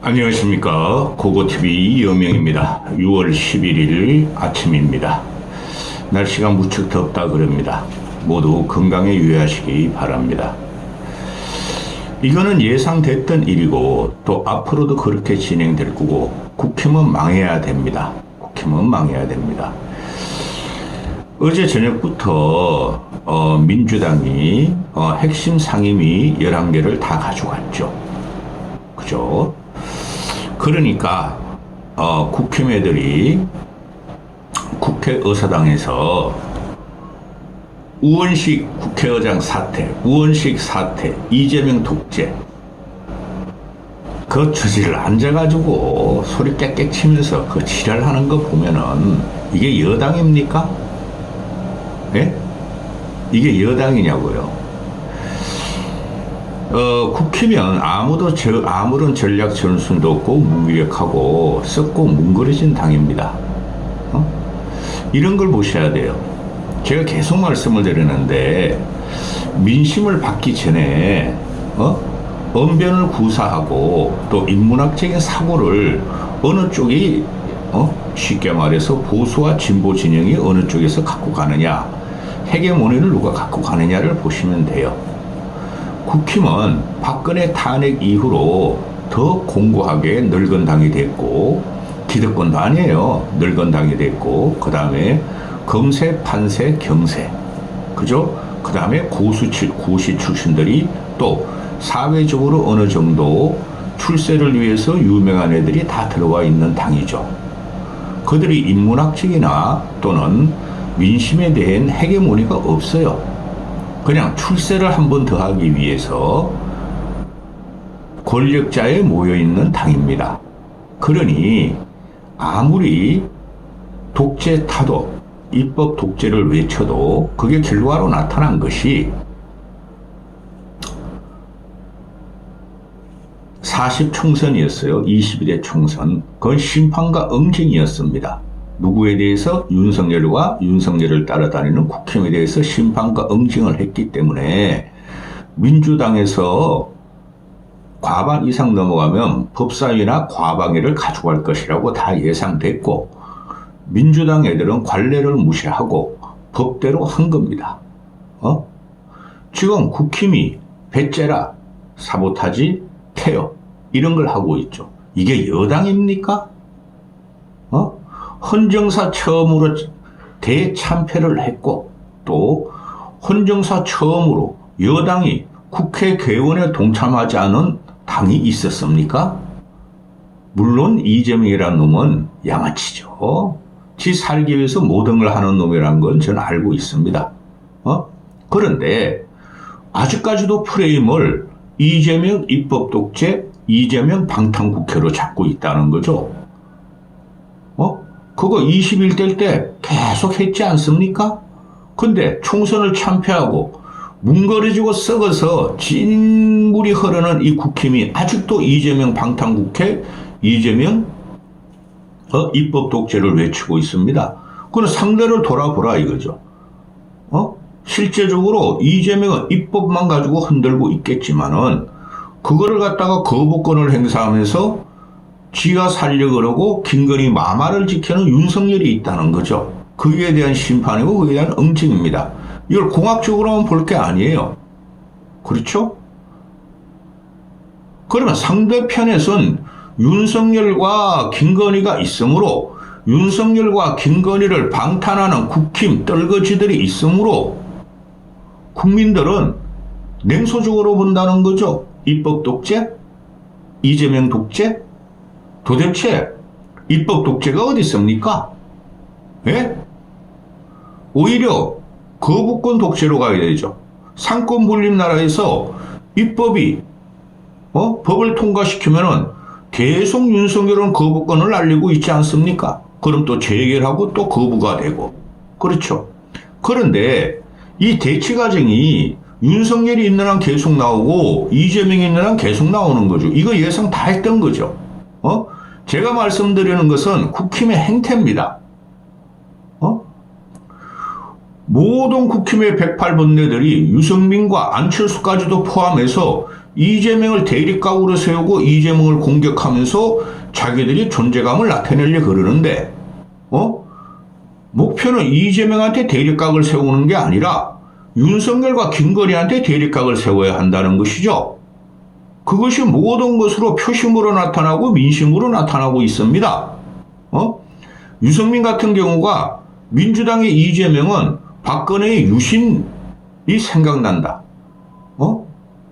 안녕하십니까. 고고TV 이영명입니다. 6월 11일 아침입니다. 날씨가 무척 덥다 그럽니다. 모두 건강에 유의하시기 바랍니다. 이거는 예상됐던 일이고 또 앞으로도 그렇게 진행될 거고 국힘은 망해야 됩니다. 국힘은 망해야 됩니다. 어제 저녁부터 민주당이 핵심 상임위 11개를 다 가져갔죠. 그죠? 그러니까 국힘애들이 국회의사당에서 우원식 국회의장 사퇴, 우원식 사퇴, 이재명 독재 그 처지를 앉아가지고 소리 깨깨 치면서 그 지랄하는 거 보면은 이게 여당입니까? 예? 이게 여당이냐고요. 국회면 아무런 전략 전술도 없고 무기력하고 썩고 뭉그러진 당입니다. 이런 걸 보셔야 돼요. 제가 계속 말씀을 드리는데 민심을 받기 전에 언변을 구사하고 또 인문학적인 사고를 어느 쪽이 쉽게 말해서 보수와 진보 진영이 어느 쪽에서 갖고 가느냐, 헤게모니를 누가 갖고 가느냐를 보시면 돼요. 국힘은 박근혜 탄핵 이후로 더 공고하게 늙은 당이 됐고, 기득권도 아니에요. 늙은 당이 됐고, 그 다음에 검세, 판세, 경세. 그죠? 그 다음에 고시 출신들이 또 사회적으로 어느 정도 출세를 위해서 유명한 애들이 다 들어와 있는 당이죠. 그들이 인문학적이나 또는 민심에 대한 헤게모니가 없어요. 그냥 출세를 한 번 더 하기 위해서 권력자에 모여있는 당입니다. 그러니 아무리 독재 타도 입법 독재를 외쳐도 그게 결과로 나타난 것이 40 총선이었어요. 22대 총선. 그건 심판과 응징이었습니다. 누구에 대해서? 윤석열을 따라다니는 국힘에 대해서 심판과 응징을 했기 때문에 민주당에서 과반 이상 넘어가면 법사위나 과방위를 가져갈 것이라고 다 예상됐고, 민주당 애들은 관례를 무시하고 법대로 한 겁니다. 지금 국힘이 배째라, 사보타지, 태업 이런 걸 하고 있죠. 이게 여당입니까? 헌정사 처음으로 대참패를 했고, 또 헌정사 처음으로 여당이 국회 개원에 동참하지 않은 당이 있었습니까? 물론 이재명이라는 놈은 양아치죠. 지 살기 위해서 모든 걸 하는 놈이라는 건 저는 알고 있습니다. 그런데 아직까지도 프레임을 이재명 입법 독재, 이재명 방탄국회로 잡고 있다는 거죠. 그거 21대 때 계속 했지 않습니까? 근데 총선을 참패하고 뭉거려지고 썩어서 진물이 흐르는 이 국힘이 아직도 이재명 방탄국회, 이재명 입법 독재를 외치고 있습니다. 그럼 상대를 돌아보라 이거죠. 실제적으로 이재명은 입법만 가지고 흔들고 있겠지만은 그거를 갖다가 거부권을 행사하면서 지가 살려고 그러고 김건희 마마를 지키는 윤석열이 있다는 거죠. 거기에 대한 심판이고 거기에 대한 응징입니다. 이걸 공학적으로만 볼 게 아니에요. 그렇죠? 그러면 상대편에선 윤석열과 김건희가 있으므로 윤석열과 김건희를 방탄하는 국힘 떨거지들이 있으므로 국민들은 냉소적으로 본다는 거죠. 입법 독재? 이재명 독재? 도대체 입법 독재가 어디 있습니까? 예? 오히려 거부권 독재로 가야 되죠. 상권 분립 나라에서 입법이 법을 통과시키면은 계속 윤석열은 거부권을 날리고 있지 않습니까? 그럼 또 재결하고 또 거부가 되고. 그렇죠. 그런데 이 대치 과정이 윤석열이 있는 한 계속 나오고 이재명이 있는 한 계속 나오는 거죠. 이거 예상 다 했던 거죠. 제가 말씀드리는 것은 국힘의 행태입니다. 모든 국힘의 108번뇌들이 유승민과 안철수까지도 포함해서 이재명을 대립각으로 세우고 이재명을 공격하면서 자기들이 존재감을 나타내려 그러는데, 목표는 이재명한테 대립각을 세우는 게 아니라 윤석열과 김건희한테 대립각을 세워야 한다는 것이죠. 그것이 모든 것으로 표심으로 나타나고 민심으로 나타나고 있습니다. 유승민 같은 경우가 민주당의 이재명은 박근혜의 유신이 생각난다.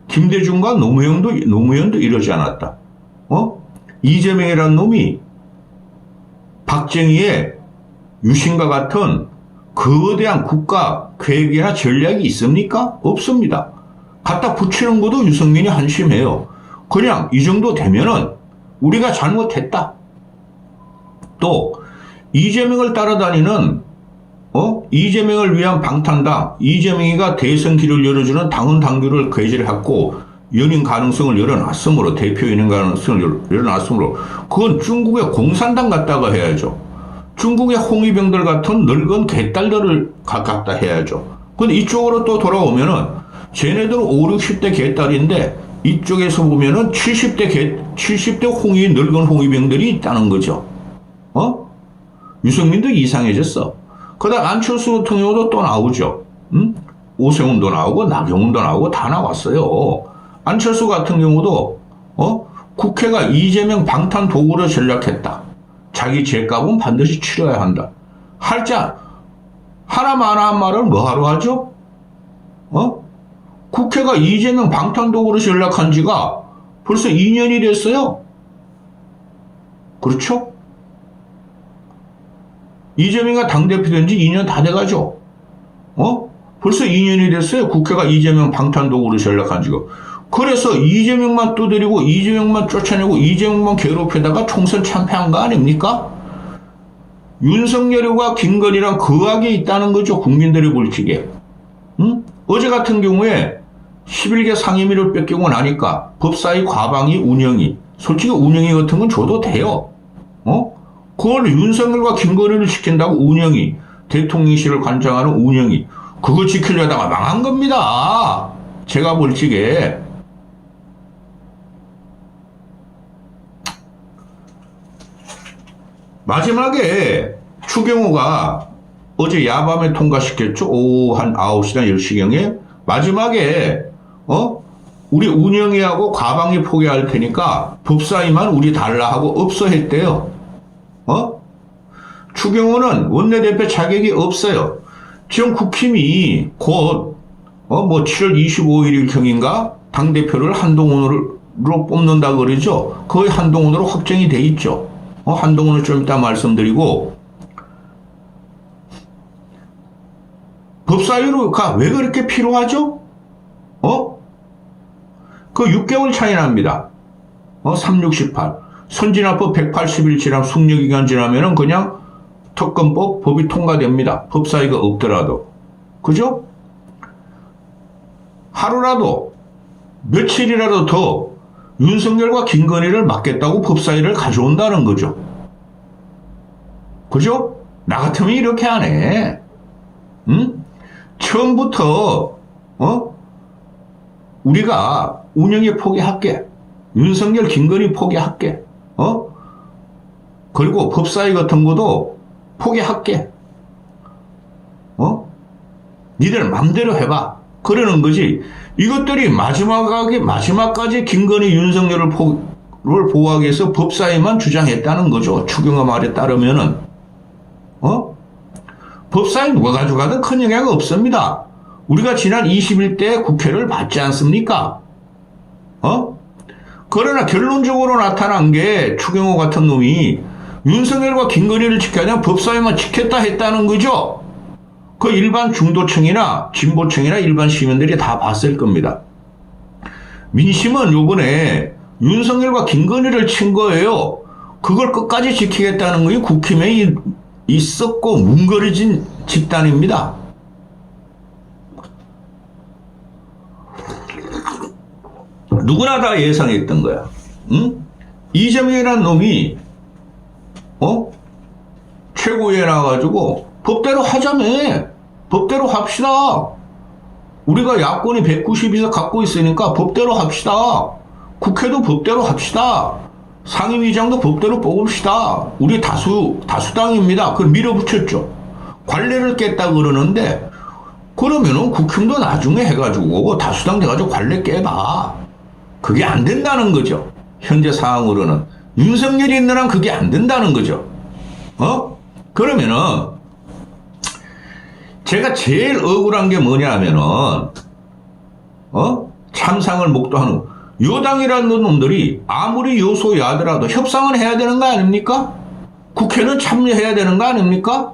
김대중과 노무현도 이러지 않았다. 이재명이라는 놈이 박정희의 유신과 같은 거대한 국가 계획이나 전략이 있습니까? 없습니다. 갖다 붙이는 것도 유승민이 한심해요. 그냥 이 정도 되면은 우리가 잘못했다. 또 이재명을 따라다니는 이재명을 위한 방탄당, 이재명이가 대선 길을 열어주는 당원 당규를 괴질했고 연임 가능성을 열어놨으므로, 대표 연임 가능성을 열어놨으므로 그건 중국의 공산당 갖다가 해야죠. 중국의 홍위병들 같은 늙은 개딸들을 갖다 해야죠. 근데 이쪽으로 또 돌아오면은 쟤네들은 5, 60대 개딸인데 이쪽에서 보면은 70대 늙은 홍위병들이 있다는 거죠. 유승민도 이상해졌어. 그다음 안철수 같은 경우도 또 나오죠. 오세훈도 나오고 나경원도 나오고 다 나왔어요. 안철수 같은 경우도 국회가 이재명 방탄 도구로 전략했다. 자기 죄값은 반드시 치러야 한다. 할자 하나만 한 말을 뭐하러 하죠? 국회가 이재명 방탄 도구로 전략한 지가 벌써 2년이 됐어요. 그렇죠? 이재명이가 당대표 된 지 2년 다 돼가죠. 벌써 2년이 됐어요. 국회가 이재명 방탄독으로 전락한 지가. 그래서 이재명만 두드리고 이재명만 쫓아내고 이재명만 괴롭히다가 총선 참패한 거 아닙니까? 윤석열과 김건희랑 거악에 있다는 거죠. 국민들이 볼 적에. 어제 같은 경우에 11개 상임위를 뺏기고 나니까 법사위 과방위 운영위, 솔직히 운영위 같은 건 줘도 돼요. 그걸 윤석열과 김건희를 지킨다고 운영위, 대통령실을 관장하는 운영위, 그거 지키려다가 망한 겁니다. 제가 볼 적에. 마지막에 추경호가 어제 야밤에 통과시켰죠. 오후 한 9시나 10시경에. 마지막에 우리 운영위하고 과방위 포기할 테니까 법사위만 우리 달라 하고 없어했대요. 추경호는 원내대표 자격이 없어요. 지금 국힘이 곧 7월 25일 경인가 당대표를 한동훈으로 뽑는다 그러죠. 거의 한동훈으로 확정이 돼 있죠. 한동훈을 좀 이따 말씀드리고, 법사위가 왜 그렇게 필요하죠? 그 6개월 차이 납니다. 368. 선진화법 180일 지나면 숙려기간 지나면은 그냥 특검법 법이 통과됩니다. 법사위가 없더라도. 그죠? 하루라도 며칠이라도 더 윤석열과 김건희를 막겠다고 법사위를 가져온다는 거죠. 그죠? 나 같으면 이렇게 안 해. 처음부터 우리가 운영에 포기할게. 윤석열 김건희 포기할게. 그리고 법사위 같은 것도 포기할게. 니들 맘대로 해봐. 그러는 거지. 이것들이 마지막까지 김건희 윤석열을 보호하기 위해서 법사위만 주장했다는 거죠. 추경호 말에 따르면은. 법사위 누가 가져가든 큰 영향 없습니다. 우리가 지난 21대 국회를 봤지 않습니까? 그러나 결론적으로 나타난 게 추경호 같은 놈이 윤석열과 김건희를 지켜야 하냐 법사위만 지켰다 했다는 거죠. 그 일반 중도층이나 진보층이나 일반 시민들이 다 봤을 겁니다. 민심은 요번에 윤석열과 김건희를 친 거예요. 그걸 끝까지 지키겠다는 것이 국힘에 있었고 뭉거려진 집단입니다. 누구나 다 예상했던 거야. 이재명이라는 놈이 최고위에 나와가지고 법대로 하자며. 법대로 합시다. 우리가 야권이 192석 갖고 있으니까 법대로 합시다. 국회도 법대로 합시다. 상임위장도 법대로 뽑읍시다. 우리 다수당입니다. 그걸 밀어붙였죠. 관례를 깼다 그러는데, 그러면은 국힘도 나중에 해가지고 다수당 돼가지고 관례 깨봐. 그게 안 된다는 거죠. 현재 상황으로는. 윤석열이 있는 한 그게 안 된다는 거죠. 그러면은, 제가 제일 억울한 게 뭐냐 하면은, 참상을 목도하는, 여당이라는 놈들이 아무리 여소야더라도 협상은 해야 되는 거 아닙니까? 국회는 참여해야 되는 거 아닙니까?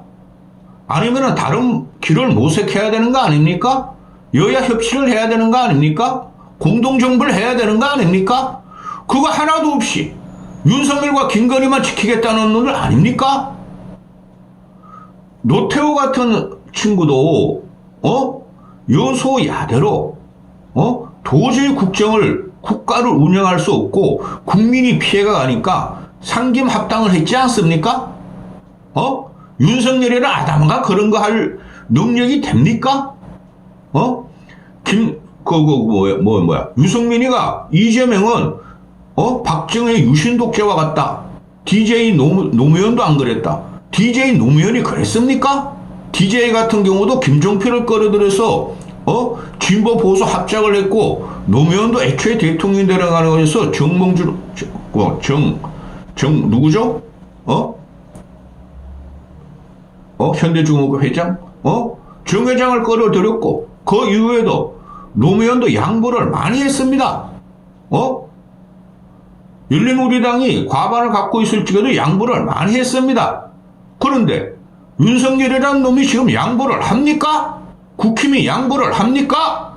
아니면은 다른 길을 모색해야 되는 거 아닙니까? 여야 협치를 해야 되는 거 아닙니까? 공동정부를 해야 되는 거 아닙니까? 그거 하나도 없이 윤석열과 김건희만 지키겠다는 놈들 아닙니까? 노태우 같은 친구도 여소야대로 도저히 국가를 운영할 수 없고 국민이 피해가 가니까 상김합당을 했지 않습니까? 윤석열이나 아담가 그런 거 할 능력이 됩니까? 유승민이가 이재명은 박정희 유신독재와 같다. DJ 노무현도 안 그랬다. DJ 노무현이 그랬습니까? DJ 같은 경우도 김종필을 끌어들여서 진보 보수 합작을 했고, 노무현도 애초에 대통령이 되려가는 거에서 누구죠? 현대중공업 회장? 정 회장을 끌어들였고, 그 이후에도 노무현도 양보를 많이 했습니다. 열린우리당이 과반을 갖고 있을 적에도 양보를 많이 했습니다. 그런데 윤석열이라는 놈이 지금 양보를 합니까? 국힘이 양보를 합니까?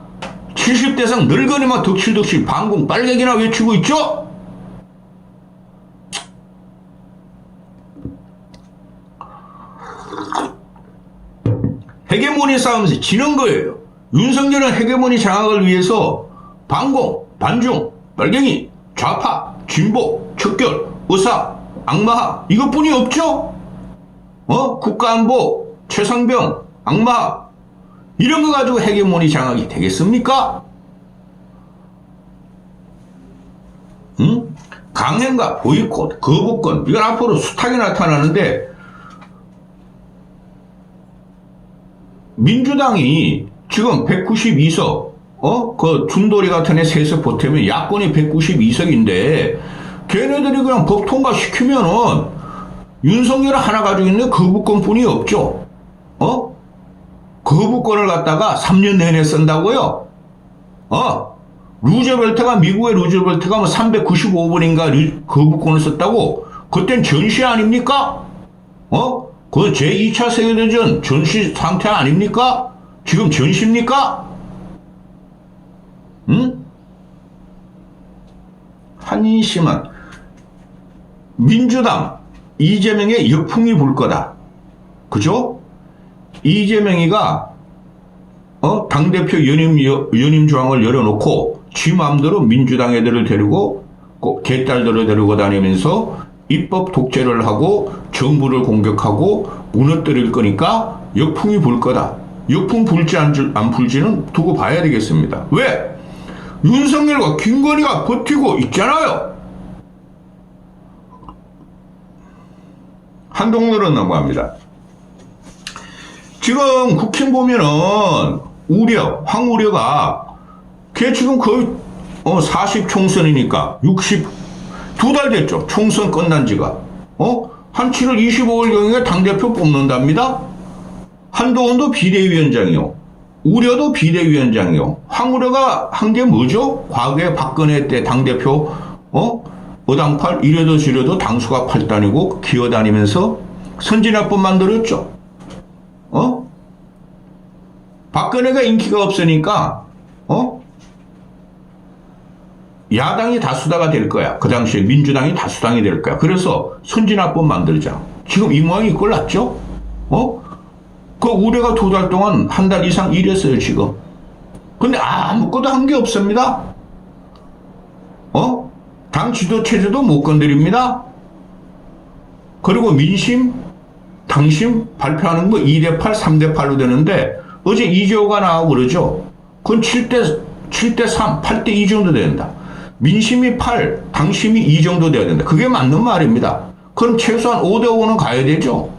70대상 늙은이만 덕실덕실 반공 빨갱이나 외치고 있죠? 헤게모니 싸움에서 지는 거예요. 윤석열은 헤게모니 장악을 위해서 반공, 반중, 빨갱이, 좌파, 진보, 척결, 의사, 악마하 이것뿐이 없죠? 국가안보, 최상병, 악마하 이런 거 가지고 헤게모니 장악이 되겠습니까? 강행과 보이콧, 거부권 이건 앞으로 숱하게 나타나는데, 민주당이 지금 192석, 그 준돌이 같은 애 셋을 보태면 야권이 192석인데, 걔네들이 그냥 법 통과시키면은 윤석열 하나 가지고 있는 거부권뿐이 없죠. 거부권을 갖다가 3년 내내 쓴다고요? 루즈벨트가, 미국의 루즈벨트가 뭐 395번인가 거부권을 썼다고? 그땐 전시 아닙니까? 그 제2차 세계대전 전시 상태 아닙니까? 지금 전시입니까? 한심한 민주당 이재명의 역풍이 불 거다. 그죠? 이재명이가 당대표 연임 조항을 열어놓고 지 마음대로 민주당 애들을 데리고 개딸들을 데리고 다니면서 입법 독재를 하고 정부를 공격하고 무너뜨릴 거니까 역풍이 불 거다. 역풍 불지 안 불지는 두고 봐야 되겠습니다. 왜? 윤석열과 김건희가 버티고 있잖아요. 한동렬은 넘어갑니다. 지금 국힘 보면은 황우려가 걔 지금 거의 40 총선이니까 2달 됐죠. 총선 끝난 지가. 한 7월 25일경에 당대표 뽑는답니다. 한동훈도 비대위원장이요. 우려도 비대위원장이요. 황우려가 한 게 뭐죠? 과거에 박근혜 때 당대표, 어당팔, 이래도 저래도 당수가 8단이고 기어다니면서 선진화법 만들었죠. 박근혜가 인기가 없으니까, 야당이 다수다가 될 거야. 그 당시에 민주당이 다수당이 될 거야. 그래서 선진화법 만들자. 지금 이 모양이 꼴났죠? 그 우려가 2달 동안 한 달 이상 일했어요, 지금. 근데 아무것도 한 게 없습니다. 당 지도 체제도 못 건드립니다. 그리고 민심, 당심 발표하는 거 2대8, 3대8로 되는데, 어제 이재호가 나오고 그러죠. 그건 7대 3, 8대 2 정도 된다. 민심이 8, 당심이 2 정도 돼야 된다. 그게 맞는 말입니다. 그럼 최소한 5대 5는 가야 되죠.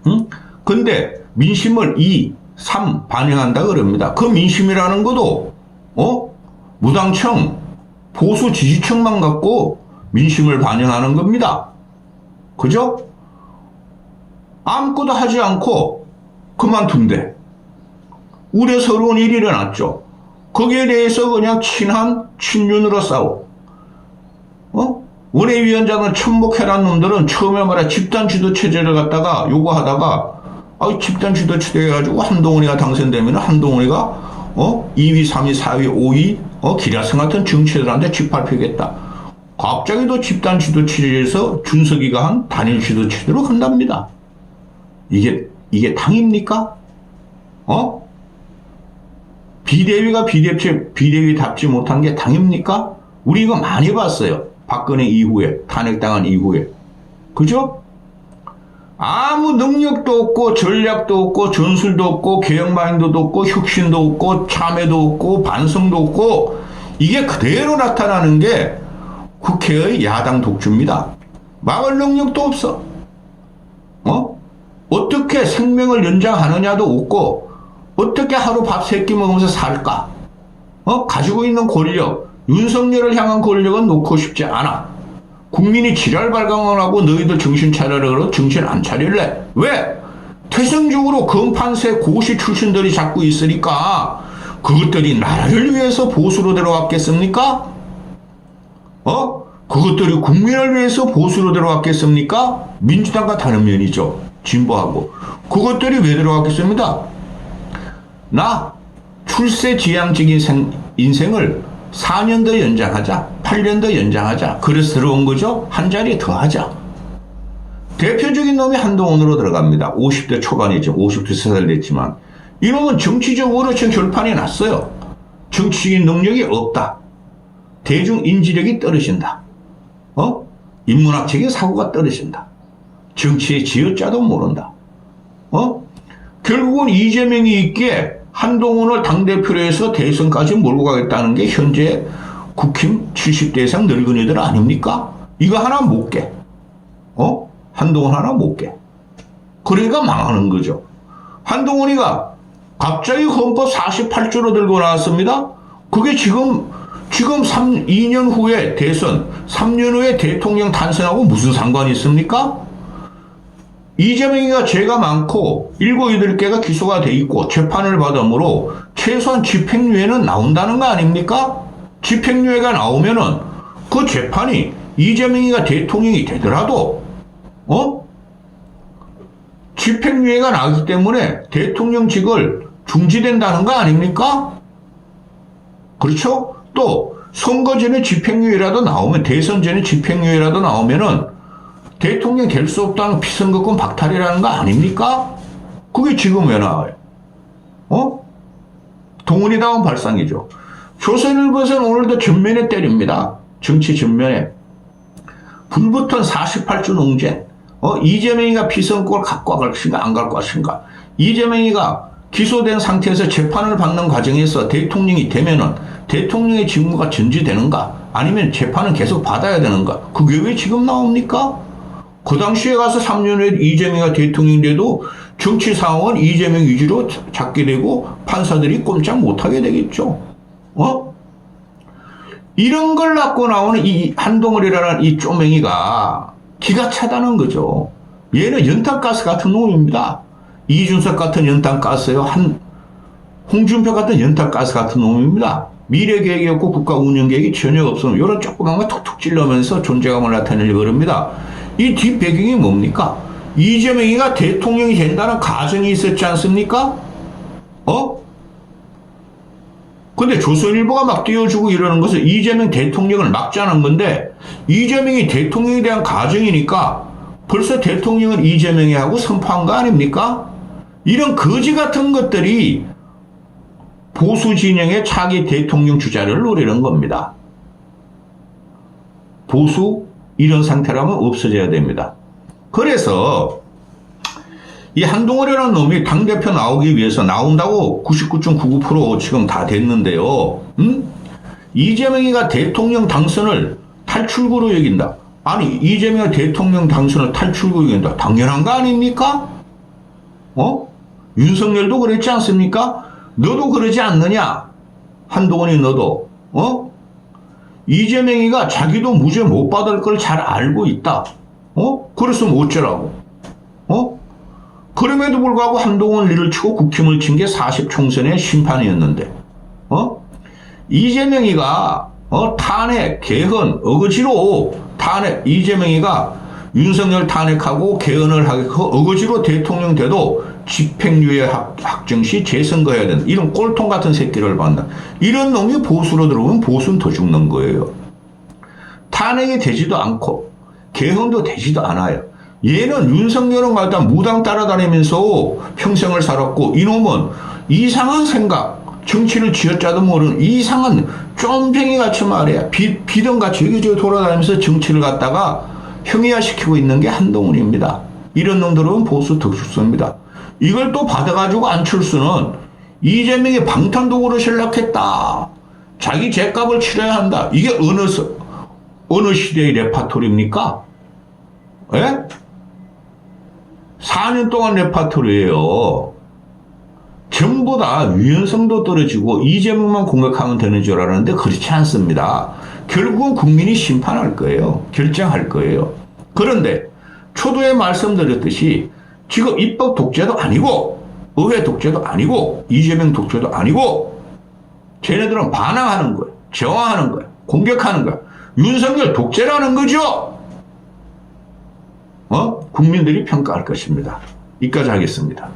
응? 근데 민심을 2, 3 반영한다 그럽니다. 그 민심이라는 것도 무당청, 보수 지지층만 갖고 민심을 반영하는 겁니다. 그죠? 아무것도 하지 않고 그만둔대. 우려스러운 일이 일어났죠. 거기에 대해서 그냥 친윤으로 싸워. 원외위원장을 천목해란 놈들은 처음에 말해 집단 지도 체제를 갖다가 요구하다가 집단 지도 체제 해가지고 한동훈이가 당선되면 한동훈이가 2위, 3위, 4위, 5위 기라성 같은 정치들한테 짓밟히겠다. 갑자기 또 집단 지도 체제에서 준석이가 한 단일 지도 체제로 간답니다. 이게 당입니까? 비대위가 비대위답지 못한 게 당입니까? 우리 이거 많이 봤어요. 박근혜 이후에, 탄핵당한 이후에. 그죠? 아무 능력도 없고, 전략도 없고, 전술도 없고, 개혁 마인드도 없고, 혁신도 없고, 참여도 없고, 반성도 없고, 이게 그대로 나타나는 게 국회의 야당 독주입니다. 막을 능력도 없어. 어떻게 생명을 연장하느냐도 없고, 어떻게 하루 밥 3끼 먹으면서 살까? 가지고 있는 권력, 윤석열을 향한 권력은 놓고 싶지 않아. 국민이 지랄 발광을 하고 너희들 정신 차려라 그러고 정신 안 차릴래. 왜? 태생적으로 검판세 고시 출신들이 자꾸 있으니까 그것들이 나라를 위해서 보수로 들어갔겠습니까? 그것들이 국민을 위해서 보수로 들어갔겠습니까? 민주당과 다른 면이죠. 진보하고. 그것들이 왜 들어갔겠습니다? 나 출세지향적인 인생을 4년 더 연장하자. 8년 더 연장하자. 그래서 들어온 거죠. 한 자리 더 하자. 대표적인 놈이 한동훈으로 들어갑니다. 50대 초반이죠. 53살 됐지만. 이놈은 정치적으로 지금 결판이 났어요. 정치적인 능력이 없다. 대중 인지력이 떨어진다. 인문학적인 사고가 떨어진다. 정치의 지어자도 모른다. 결국은 이재명이 있기에 한동훈을 당대표로 해서 대선까지 몰고 가겠다는 게 현재 국힘 70대 이상 늙은이들 아닙니까? 이거 하나 못 깨. 한동훈 하나 못 깨. 그러니까 망하는 거죠. 한동훈이가 갑자기 헌법 48조로 들고 나왔습니다. 그게 지금 2년 후에 대선, 3년 후에 대통령 탄생하고 무슨 상관이 있습니까? 이재명이가 죄가 많고 7, 8개가 기소가 돼 있고 재판을 받으므로 최소한 집행유예는 나온다는 거 아닙니까? 집행유예가 나오면은 그 재판이 이재명이가 대통령이 되더라도 집행유예가 나기 때문에 대통령직을 중지된다는 거 아닙니까? 그렇죠? 또 선거 전에 집행유예라도 나오면 대선 전에 집행유예라도 나오면은 대통령 될 수 없다는 피선거권 박탈이라는 거 아닙니까? 그게 지금 왜 나와요? 동훈이다운 발상이죠. 조선일보에서는 오늘도 전면에 때립니다. 정치 전면에. 불붙은 48주 논쟁. 이재명이가 피선거를 갖고 갈 것인가 안 갈 것인가. 이재명이가 기소된 상태에서 재판을 받는 과정에서 대통령이 되면은 대통령의 직무가 전지되는가 아니면 재판은 계속 받아야 되는가. 그게 왜 지금 나옵니까? 그 당시에 가서 3년 후에 이재명이가 대통령이 돼도 정치 상황은 이재명 위주로 잡게 되고 판사들이 꼼짝 못하게 되겠죠. 이런 걸 갖고 나오는 이 한동훈이라는 이 쪼맹이가 기가 차다는 거죠. 얘는 연탄가스 같은 놈입니다. 이준석 같은 연탄가스예요. 홍준표 같은 연탄가스 같은 놈입니다. 미래계획이 없고 국가 운영계획이 전혀 없으면 이런 조그만 거 툭툭 찔러면서 존재감을 나타내려고 합니다. 이 뒷배경이 뭡니까? 이재명이가 대통령이 된다는 가정이 있었지 않습니까? 근데 조선일보가 막 띄워주고 이러는 것은 이재명 대통령을 막자는 건데 이재명이 대통령에 대한 가정이니까 벌써 대통령을 이재명이 하고 선포한 거 아닙니까? 이런 거지 같은 것들이 보수 진영의 차기 대통령 주자를 노리는 겁니다. 보수 이런 상태라면 없어져야 됩니다. 그래서 이 한동훈이라는 놈이 당대표 나오기 위해서 나온다고 99.99% 지금 다 됐는데요. 이재명이가 대통령 당선을 탈출구로 여긴다. 아니, 이재명이 대통령 당선을 탈출구로 여긴다. 당연한 거 아닙니까? 윤석열도 그랬지 않습니까? 너도 그러지 않느냐? 한동훈이 너도. 이재명이가 자기도 무죄 못 받을 걸 잘 알고 있다. 그랬으면 어쩌라고. 그럼에도 불구하고 한동훈 일을 치고 국힘을 친 게 40총선의 심판이었는데, 이재명이가, 탄핵, 개헌, 어거지로 탄핵, 이재명이가 윤석열 탄핵하고 개헌을 하고 어거지로 대통령 돼도 집행유예 확정 시 재선거해야 된다. 이런 꼴통 같은 새끼를 만나. 이런 놈이 보수로 들어오면 보수는 더 죽는 거예요. 탄핵이 되지도 않고 개헌도 되지도 않아요. 얘는 윤석열은 갖다 무당 따라다니면서 평생을 살았고 이놈은 이상한 생각, 정치를 쥐어짜도 모르는 이상한 쫌팽이같이 말이야. 비던같이 여기저기 돌아다니면서 정치를 갖다가 형이화시키고 있는 게 한동훈입니다. 이런 놈들은 보수 더 죽습니다. 이걸 또 받아가지고 안철수는 이재명이 방탄독으로 전락했다. 자기 죗값을 치러야 한다. 이게 어느 시대의 레파토리입니까? 예? 4년 동안 레파토리예요. 전부 다 유연성도 떨어지고 이재명만 공격하면 되는 줄 알았는데 그렇지 않습니다. 결국은 국민이 심판할 거예요. 결정할 거예요. 그런데 초도에 말씀드렸듯이 지금 입법 독재도 아니고 의회 독재도 아니고 이재명 독재도 아니고 쟤네들은 반항하는 거예요. 저항하는 거예요. 공격하는 거예요. 윤석열 독재라는 거죠. 국민들이 평가할 것입니다. 여기까지 하겠습니다.